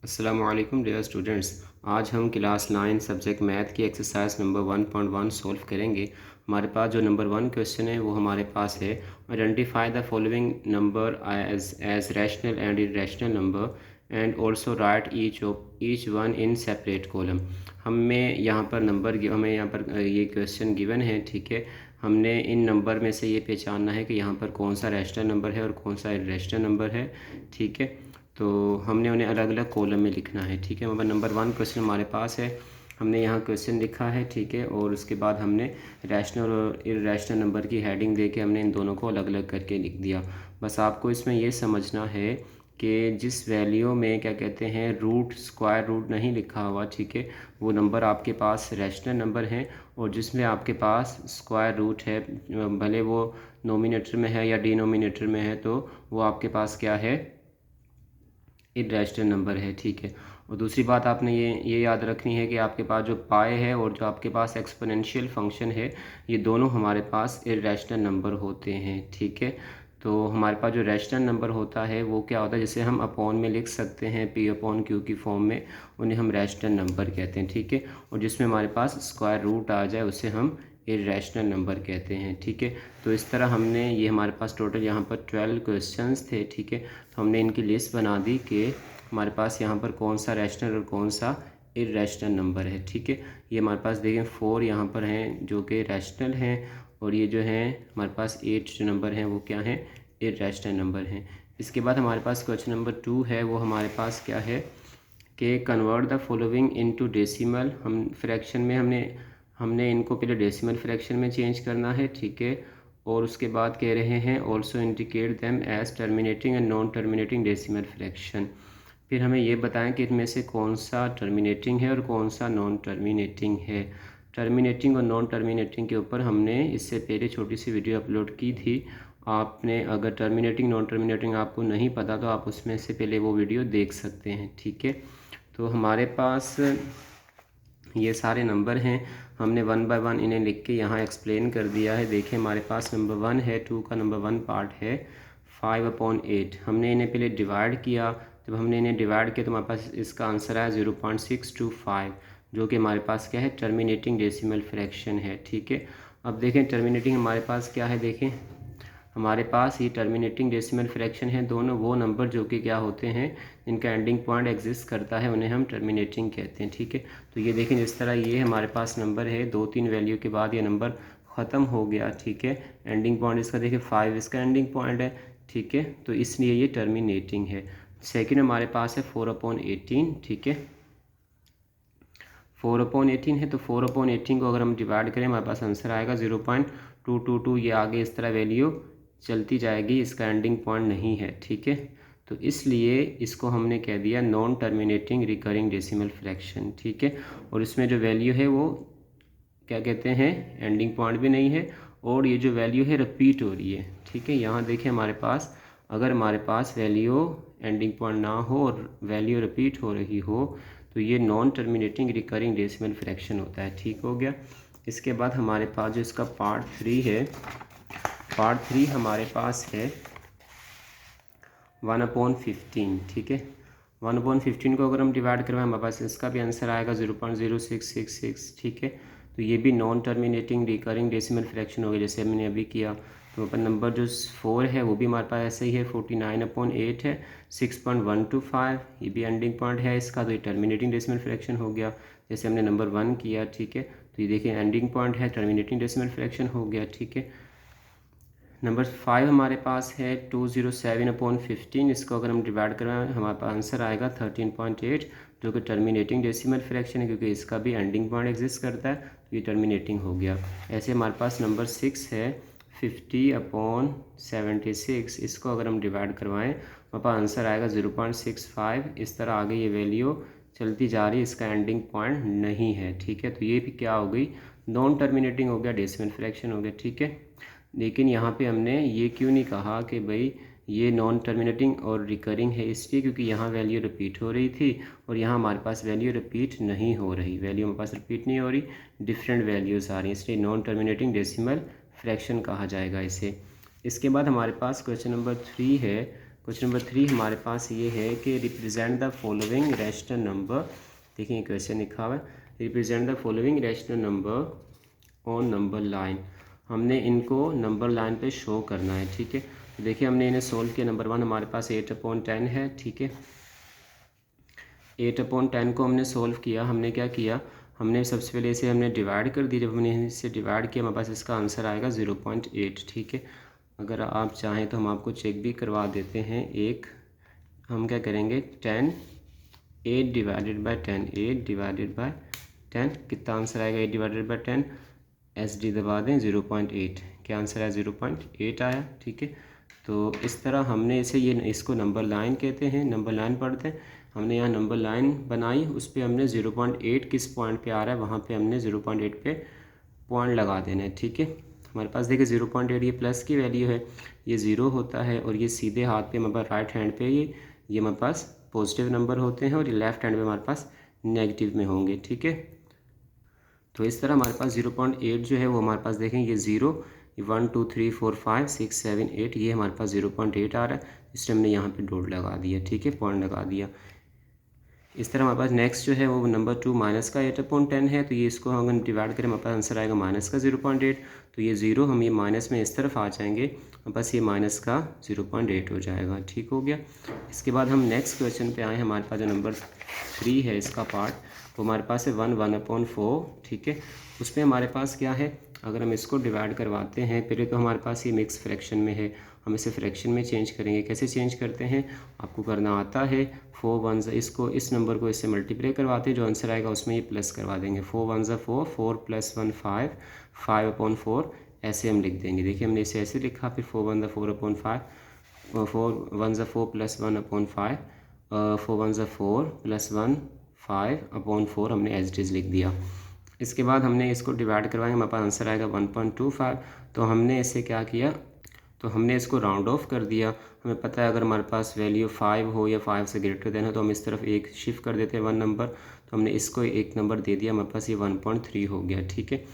अस्सलामु अलैकुम dear students. आज हम क्लास 9 सब्जेक्ट मैथ की एक्सरसाइज नंबर 1.1 सॉल्व करेंगे। हमारे पास जो नंबर 1 क्वेश्चन है वो हमारे पास है, identify the following number as rational and irrational number and also write each one in separate column. हमें यहाँ पर ये क्वेश्चन गिवन है, ठीक है। हमने इन नंबर में से ये पहचानना है कि यहाँ पर कौन सा रैशनल नंबर है और कौन सा इरेशनल नंबर है, ठीक है। तो हमने उन्हें अलग अलग कॉलम में लिखना है, ठीक है। मतलब नंबर 1 क्वेश्चन हमारे पास है, हमने यहाँ क्वेश्चन लिखा है, ठीक है। और उसके बाद हमने रैशनल और इरेशनल नंबर की हेडिंग दे के हमने इन दोनों को अलग अलग करके लिख दिया। बस आपको इसमें ये समझना है कि जिस वैल्यू में क्या कहते हैं रूट स्क्वायर रूट नहीं लिखा हुआ, ठीक है, वो नंबर आपके पास रैशनल नंबर हैं। और जिसमें आपके पास स्क्वायर रूट है, भले वो नोमिनेटर में है या डिनोमिनेटर में है, तो वो आपके पास क्या है, इरेशनल नंबर है, ठीक है। और दूसरी बात आपने ये याद रखनी है कि आपके पास जो पाए है और जो आपके पास एक्सपोनेंशियल फंक्शन है, ये दोनों हमारे पास इरेशनल नंबर होते हैं, ठीक है। तो हमारे पास जो रैशनल नंबर होता है वो क्या होता है, जैसे हम अपॉन में लिख सकते हैं पी अपॉन क्यू की फॉर्म में, उन्हें हम रैशनल नंबर कहते हैं, ठीक है। और जिसमें हमारे पास स्क्वायर रूट आ जाए उसे हम इरेशनल नंबर कहते हैं, ठीक है। तो इस तरह ये हमारे पास टोटल यहाँ पर 12 क्वेश्चंस थे, ठीक है। तो हमने इनकी लिस्ट बना दी कि हमारे पास यहाँ पर कौन सा रैशनल और कौन सा इरेशनल नंबर है, ठीक है। ये हमारे पास देखें 4 यहाँ पर हैं जो कि रैशनल हैं, और ये जो हैं हमारे पास 8 जो नंबर हैं वो क्या हैं, इरेशनल नंबर हैं। इसके बाद हमारे पास क्वेश्चन नंबर 2 है, वो हमारे पास क्या है कि convert the following into decimal. हम फ्रैक्शन में हमने इनको पहले डेसिमल फ्रैक्शन में चेंज करना है, ठीक है। और उसके बाद कह रहे हैं also indicate them as terminating and non terminating decimal fraction. फिर हमें ये बताएं कि इनमें से कौन सा टर्मिनेटिंग है और कौन सा नॉन टर्मिनेटिंग है। टर्मिनेटिंग और नॉन टर्मिनेटिंग के ऊपर हमने इससे पहले छोटी सी वीडियो अपलोड की थी। आपने अगर टर्मिनेटिंग नॉन टर्मिनेटिंग आपको नहीं पता तो आप उसमें से पहले वो वीडियो देख सकते हैं, ठीक है। तो हमारे पास ये सारे नंबर हैं, हमने 1 बाय 1 इन्हें लिख के यहाँ एक्सप्लेन कर दिया है। देखिए हमारे पास नंबर 1 है, 2 का नंबर 1 पार्ट है 5/8। हमने इन्हें पहले डिवाइड किया, जब हमने इन्हें डिवाइड किया तो हमारे पास इसका आंसर आया 0.625, जो कि हमारे पास क्या है, टर्मिनेटिंग डेसिमल फ्रैक्शन है, ठीक है। अब देखें टर्मिनेटिंग हमारे पास क्या है, देखें हमारे पास ये टर्मिनेटिंग डेसिमल फ्रैक्शन है, दोनों वो नंबर जो कि क्या होते हैं, इनका एंडिंग पॉइंट एग्जिस्ट करता है, उन्हें हम टर्मिनेटिंग कहते हैं, ठीक है। तो ये देखें जिस तरह ये हमारे पास नंबर है, 2-3 वैल्यू के बाद ये नंबर ख़त्म हो गया, ठीक है। एंडिंग पॉइंट इसका देखिए 5 इसका एंडिंग पॉइंट है, ठीक है। तो इसलिए ये टर्मिनेटिंग है। सेकेंड हमारे पास है 4/18, ठीक है। 4/18 है, तो 4/18 को अगर हम डिवाइड करें हमारे पास आंसर आएगा 0.222। ये आगे इस तरह वैल्यू चलती जाएगी, इसका एंडिंग पॉइंट नहीं है, ठीक है। तो इसलिए इसको हमने कह दिया non terminating recurring decimal fraction, ठीक है। और इसमें जो वैल्यू है वो क्या कहते हैं, एंडिंग पॉइंट भी नहीं है, और ये जो वैल्यू है रिपीट हो रही है, ठीक है। यहाँ देखें हमारे पास अगर हमारे पास वैल्यू एंडिंग पॉइंट ना हो और वैल्यू रिपीट हो रही हो तो ये non terminating recurring decimal fraction होता है, ठीक हो गया। इसके बाद हमारे पास जो इसका पार्ट 3 है, पार्ट 3 हमारे पास है 1/15, ठीक है। 1/15 को अगर हम डिवाइड करवाएं हमारे पास इसका भी आंसर आएगा 0.0666, ठीक है। तो ये भी non terminating recurring decimal fraction हो गया, जैसे हमने अभी किया। तो अपन नंबर जो 4 है वो भी हमारे पास ऐसे ही है, 49/8 है, 6.125, ये भी एंडिंग पॉइंट है इसका, तो ये टर्मिनेटिंग डेसिमल फ्रैक्शन हो गया, जैसे हमने नंबर 1 किया, ठीक है। तो ये देखिए एंडिंग पॉइंट है, टर्मिनेटिंग डेसिमल फ्रैक्शन हो गया, ठीक है। नंबर 5 हमारे पास है 207/15, इसको अगर हम डिवाइड करवाएं हमारे पास आंसर आएगा 13.8, जो कि टर्मिनेटिंग डेसिमल फ्रैक्शन है, क्योंकि इसका भी एंडिंग पॉइंट एग्जिस्ट करता है, तो ये टर्मिनेटिंग हो गया। ऐसे हमारे पास नंबर 6 है 50/76, इसको अगर हम डिवाइड करवाएं हमारे पास आंसर आएगा 0.65। इस तरह आगे ये वैल्यू चलती जा रही है, इसका एंडिंग पॉइंट नहीं है, ठीक है। तो ये भी क्या हो गई, नॉन टर्मिनेटिंग हो गया, डेसिमल फ्रैक्शन हो गया, ठीक है। लेकिन यहाँ पे हमने ये क्यों नहीं कहा कि भाई ये नॉन टर्मिनेटिंग और रिकरिंग है, इसलिए क्योंकि यहाँ वैल्यू रिपीट हो रही थी और यहाँ हमारे पास वैल्यू रिपीट नहीं हो रही, वैल्यू हमारे पास रिपीट नहीं हो रही, डिफरेंट वैल्यूज़ आ रही हैं, इसलिए नॉन टर्मिनेटिंग डेसिमल फ्रैक्शन कहा जाएगा इसे। इसके बाद हमारे पास क्वेश्चन नंबर 3 है क्वेश्चन नंबर 3 हमारे पास ये है कि represent the following rational number. देखिए ये क्वेश्चन लिखा हुआ है, represent the following rational number on number line. हमने इनको नंबर लाइन पे शो करना है, ठीक है। तो देखिए हमने इन्हें सोल्व किया। नंबर 1 हमारे पास 8/10 है, ठीक है। 8/10 को हमने सोल्व किया। हमने क्या किया, हमने सबसे पहले इसे हमने डिवाइड कर दिया। जब हमने इसे डिवाइड किया हमारे पास इसका आंसर आएगा 0.8, ठीक है। अगर आप चाहें तो हम आपको चेक भी करवा देते हैं। हम क्या करेंगे 8 डिवाइडेड बाई 10, 8 डिवाइडेड बाई 10 कितना आंसर आएगा 8 डिवाइडेड बाई 10, SD दबा दें 0.8, क्या आंसर आया 0.8 आया, ठीक है। तो इस तरह हमने इसको नंबर लाइन कहते हैं, नंबर लाइन पढ़ते हैं। हमने यहाँ नंबर लाइन बनाई, उस पर हमने 0.8 किस पॉइंट पे आ रहा है वहाँ पे हमने 0.8 पे पॉइंट लगा देना है, ठीक है। हमारे पास देखिए 0.8 ये प्लस की वैल्यू है, ये 0 होता है, और ये सीधे हाथ पे हमारे पास राइट हैंड पे ये हमारे पास पॉजिटिव नंबर होते हैं, और ये लेफ्ट हैंड पे हमारे पास नेगेटिव में होंगे, ठीक है। तो इस तरह हमारे पास 0.8 जो है वो हमारे पास देखें ये 0, 1 2 3 4 5 6 7 8, ये हमारे पास 0.8 आ रहा है, इसलिए हमने यहाँ पे डॉट लगा दिया, ठीक है, पॉइंट लगा दिया। इस तरह हमारे पास नेक्स्ट जो है वो नंबर 2 माइनस का 8/10 है। तो ये इसको अगर डिवाइड करें हमारे पास आंसर आएगा माइनस का 0.8। तो ये 0 हम ये माइनस में इस तरफ आ जाएंगे, हमारे पास ये माइनस का 0.8 हो जाएगा, ठीक हो गया। इसके बाद हम नेक्स्ट क्वेश्चन पे आए। हमारे पास जो नंबर 3 है इसका पार्ट, वो हमारे पास है 1/4, ठीक है। उसमें हमारे पास क्या है, अगर हम इसको डिवाइड करवाते हैं, पहले तो हमारे पास ये मिक्स फ्रैक्शन में है, हम इसे फ्रैक्शन में चेंज करेंगे। कैसे चेंज करते हैं आपको करना आता है, 4 1 इसको इस नंबर को इससे मल्टीप्लाई करवाते हैं, जो आंसर आएगा उसमें ये प्लस करवा देंगे। 4 1 4, 4 + 1 5, 5/4 ऐसे हम लिख देंगे। देखिए हमने इसे ऐसे लिखा, फिर 4 1 4/5, 4 1 4 + 1/5, 4 1 4 + 1 5/4 हमने एज इट इज़ लिख दिया। इसके बाद हमने इसको डिवाइड करवाएंगे, हमारे पास आंसर आएगा 1.25। तो हमने इसे क्या किया, तो हमने इसको राउंड ऑफ कर दिया। हमें पता है अगर हमारे पास वैल्यू 5 हो या 5 से ग्रेटर देन हो तो हम इस तरफ एक शिफ्ट कर देते हैं 1 नंबर। तो हमने इसको एक नंबर दे दिया, हमारे पास ये 1.3 हो गया, ठीक है।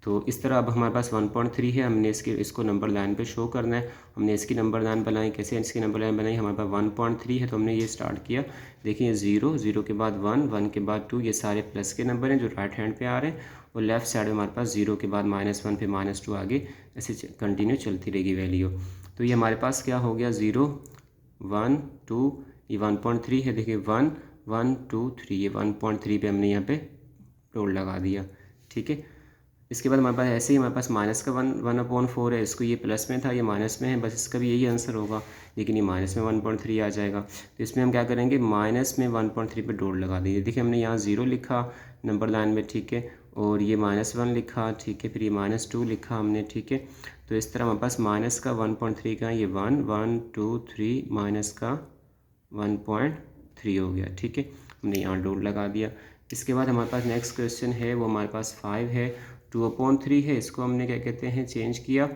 तो इस तरह अब हमारे पास 1.3 है, हमने इसको नंबर लाइन पे शो करना है। हमने इसकी नंबर लाइन बनाई, कैसे इसकी नंबर लाइन बनाई, हमारे पास 1.3 है तो हमने ये स्टार्ट किया। देखिए 0 0 के बाद 1 1 के बाद 2, ये सारे प्लस के नंबर हैं जो राइट हैंड पे आ रहे हैं, और लेफ्ट साइड में हमारे पास 0 के बाद -1 फिर -2 आगे ऐसे कंटिन्यू चलती रहेगी वैल्यू। तो ये हमारे पास क्या हो गया 0 1 2, ये 1.3 है। देखिए 1 1 2 3, ये 1.3 पे हमने यहाँ पे टोल लगा दिया, ठीक है। इसके बाद हमारे पास ऐसे ही हमारे पास माइनस का 1/4 है, इसको ये प्लस में था ये माइनस में है, बस इसका भी यही आंसर होगा, लेकिन ये माइनस में 1.3 आ जाएगा। तो इसमें हम क्या करेंगे, माइनस में 1.3 पे डॉट लगा देंगे। देखिए हमने यहाँ 0 लिखा नंबर लाइन में, ठीक है, और ये -1 लिखा, ठीक है, फिर ये -2 लिखा हमने, ठीक है। तो इस तरह हमारे पास माइनस का 1.3 का ये 1 1 2 3 माइनस का 1.3 हो गया, ठीक है, हमने यहाँ डॉट लगा दिया। इसके बाद हमारे पास नेक्स्ट क्वेश्चन है, वो हमारे पास 5 है, 2/3 है, इसको हमने क्या कहते हैं चेंज किया।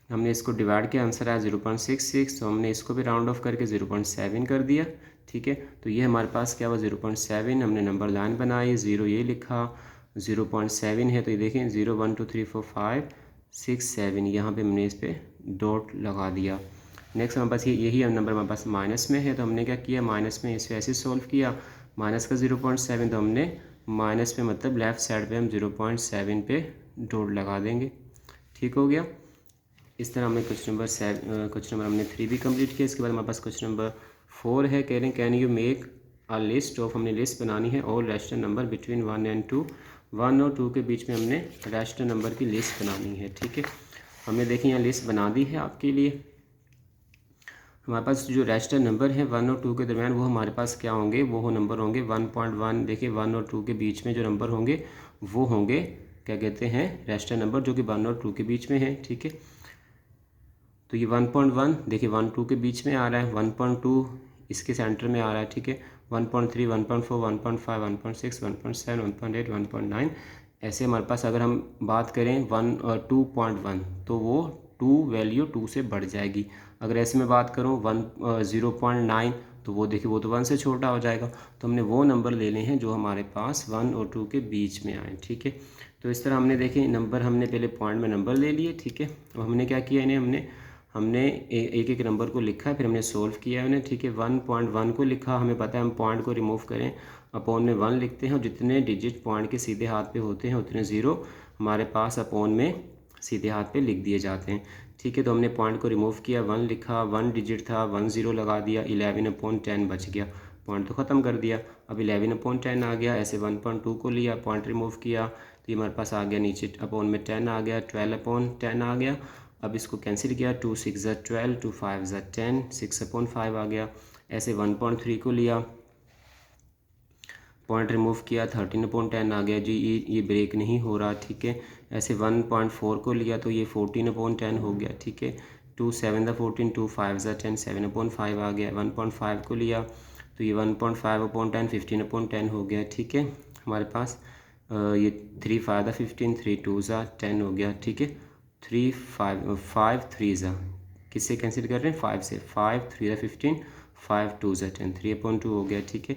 हमने इसको डिवाइड किया, आंसर आया 0.66, तो हमने इसको भी राउंड ऑफ करके 0.7 कर दिया, ठीक है। तो ये हमारे पास क्या हुआ 0.7, हमने नंबर लाइन बनाई, 0 ये लिखा, 0.7 है, तो ये देखें 0 1 2 3 4 5 6 7, यहाँ पे हमने इस पर डॉट लगा दिया। नेक्स्ट हमारे पास यही नंबर हमारे पास माइनस में है, तो हमने क्या किया, माइनस में इसे ऐसे सॉल्व किया, माइनस का 0.7, तो हमने माइनस पे मतलब लेफ़्ट साइड पे हम 0.7 पे डॉट लगा देंगे, ठीक हो गया। इस तरह हमने क्वेश्चन नंबर हमने 3 भी कंप्लीट किया। इसके बाद हमारे पास क्वेश्चन नंबर 4 है, कह रहे हैं can you make a list of, हमने लिस्ट बनानी है all rational number between 1 and 2, 1 और 2 के बीच में हमने रैशनल नंबर की लिस्ट बनानी है, ठीक है। हमने देखिए यहाँ लिस्ट बना दी है आपके लिए। हमारे पास जो रैशनल नंबर है 1 और 2 के दरमियान, वो हमारे पास क्या होंगे, वो नंबर होंगे 1.1। देखिए 1 और 2 के बीच में जो नंबर होंगे वो होंगे क्या कहते हैं रैशनल नंबर, जो कि 1 और 2 के बीच में है, ठीक है। तो ये 1.1 देखिए 1 2 के बीच में आ रहा है, 1.2 इसके सेंटर में आ रहा है, ठीक है, 1.3 1.4 1.5 1.6 1.7 1.8 1.9, ऐसे हमारे पास अगर हम बात करें 1 और 2.1 तो वो 2 वैल्यू 2 से बढ़ जाएगी। अगर ऐसे में बात करूँ 0.9 तो वो देखिए वो तो 1 से छोटा हो जाएगा। तो हमने वो नंबर लेने हैं जो हमारे पास 1 और 2 के बीच में आए, ठीक है। तो इस तरह हमने देखे नंबर, हमने पहले पॉइंट में नंबर ले लिए, ठीक है। और हमने क्या किया, इन्हें हमने हमने एक एक नंबर को लिखा है, फिर हमने सोल्व किया है उन्हें, ठीक है। 1.1 को लिखा, हमें पता है हम पॉइंट को रिमूव करें, अपॉन में 1 लिखते हैं और जितने डिजिट पॉइंट के सीधे हाथ पे होते हैं उतने ज़ीरो हमारे पास अपॉन में सीधे हाथ पे लिख दिए जाते हैं, ठीक है। तो हमने पॉइंट को रिमूव किया, 1 लिखा, 1 डिजिट था, 1 ज़ीरो लगा दिया, 11/10 बच गया, पॉइंट तो ख़त्म कर दिया। अब 11/10 आ गया, ऐसे 1.2 को लिया, पॉइंट रिमूव किया तो ये हमारे पास आ गया नीचे अपॉन में 10 आ गया, 12/10 आ गया। अब इसको कैंसिल किया, 2 6 ज़ा 12, 2 5 ज़ा 10, 6/5 आ गया। ऐसे 1.3 को लिया, पॉइंट रिमूव किया, 13/10 आ गया जी, ये ब्रेक नहीं हो रहा, ठीक है। ऐसे 1.4 को लिया तो ये 14/10 हो गया, ठीक है। 2 7 ज़ा 14, 2 5 ज़ा 10, 7/5 आ गया। 1.5 को लिया तो ये 1.5/10, 15/10 हो गया, ठीक है। हमारे पास ये 3 5 ज़ा 15, 3 2 ज़ा 10 हो गया, ठीक है। 3 5 3 ज़ा, किससे कैंसिल कर रहे हैं, 5 से, 5 3 ज़ा 15, 5 2 ज़ा 10, 3/2 हो गया, ठीक है।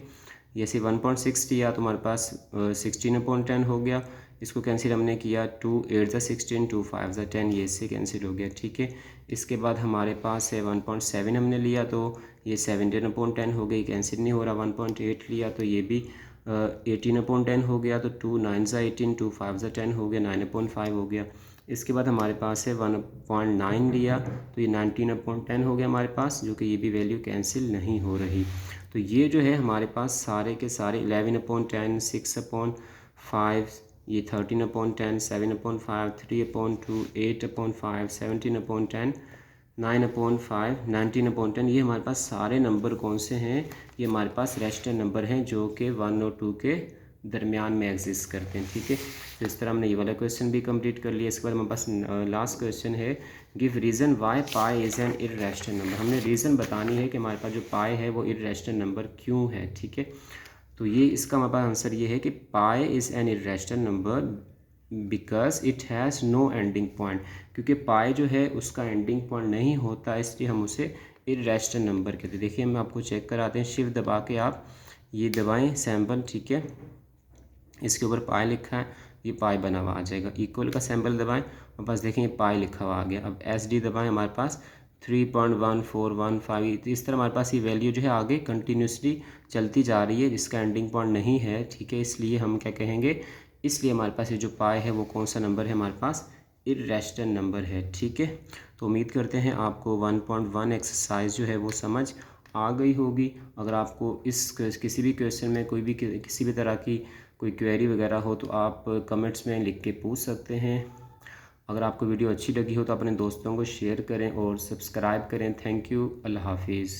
ये से 1.6 लिया तो हमारे पास 16/10 हो गया। इसको कैंसिल हमने किया, 2 8 ज़ा 16, 2 5 ज़ा 10, ये इससे कैंसिल हो गया, ठीक है। इसके बाद हमारे पास है 1.7 हमने लिया तो ये 17/10 हो गई, कैंसिल नहीं हो रहा। 1.8 लिया तो ये भी 18/10 हो गया, तो 2 9 ज़ा 18, 2 5 ज़ा 10 हो गया, 9/5 हो गया। इसके बाद हमारे पास है 1.9 लिया तो ये 19/10 हो गया हमारे पास, जो कि ये भी वैल्यू कैंसिल नहीं हो रही। तो ये जो है हमारे पास सारे के सारे 11/10, 6/5, ये 13/10, 7/5, 3/2, 8/5, 17/10, 9/5, 19/10, ये हमारे पास सारे नंबर कौन से हैं, ये हमारे पास रेशनल नंबर हैं जो कि 1 और 2 के दरमियान में एग्जिस्ट करते हैं, ठीक है। तो इस तरह हमने ये वाला क्वेश्चन भी कंप्लीट कर लिया। इसके बाद हमारे पास लास्ट क्वेश्चन है, give reason why pi is an irrational number. हमने रीज़न बतानी है कि हमारे पास जो पाई है वो इर्रेशनल नंबर क्यों है, ठीक है। तो ये इसका हमारे पास आंसर ये है कि pi is an irrational number because it has no ending point, क्योंकि पाई जो है उसका एंडिंग पॉइंट नहीं होता, इसलिए हम उसे इर्रेशनल नंबर कहते हैं। देखिए हम आपको चेक कराते हैं, शिफ्ट दबा के आप ये दबाएं सैम्पल, ठीक है। इसके ऊपर पाई लिखा है, ये पाई बना हुआ आ जाएगा। इक्वल का सैम्पल दबाएं और बस देखें ये पाई लिखा हुआ आ गया। अब SD दबाएं, हमारे पास 3.1415, तो इस तरह हमारे पास ये वैल्यू जो है आगे कंटिन्यूसली चलती जा रही है, जिसका एंडिंग पॉइंट नहीं है, ठीक है। इसलिए हम क्या कहेंगे, इसलिए हमारे पास ये जो पाई है वो कौन सा नंबर है, हमारे पास इर्रेशनल नंबर है, ठीक है। तो उम्मीद करते हैं आपको 1.1 एक्सरसाइज जो है वो समझ आ गई होगी। अगर आपको इस किसी भी क्वेश्चन में कोई भी किसी भी तरह की कोई क्वेरी वगैरह हो तो आप कमेंट्स में लिख के पूछ सकते हैं। अगर आपको वीडियो अच्छी लगी हो तो अपने दोस्तों को शेयर करें और सब्सक्राइब करें। थैंक यू, अल्लाह हाफिज़।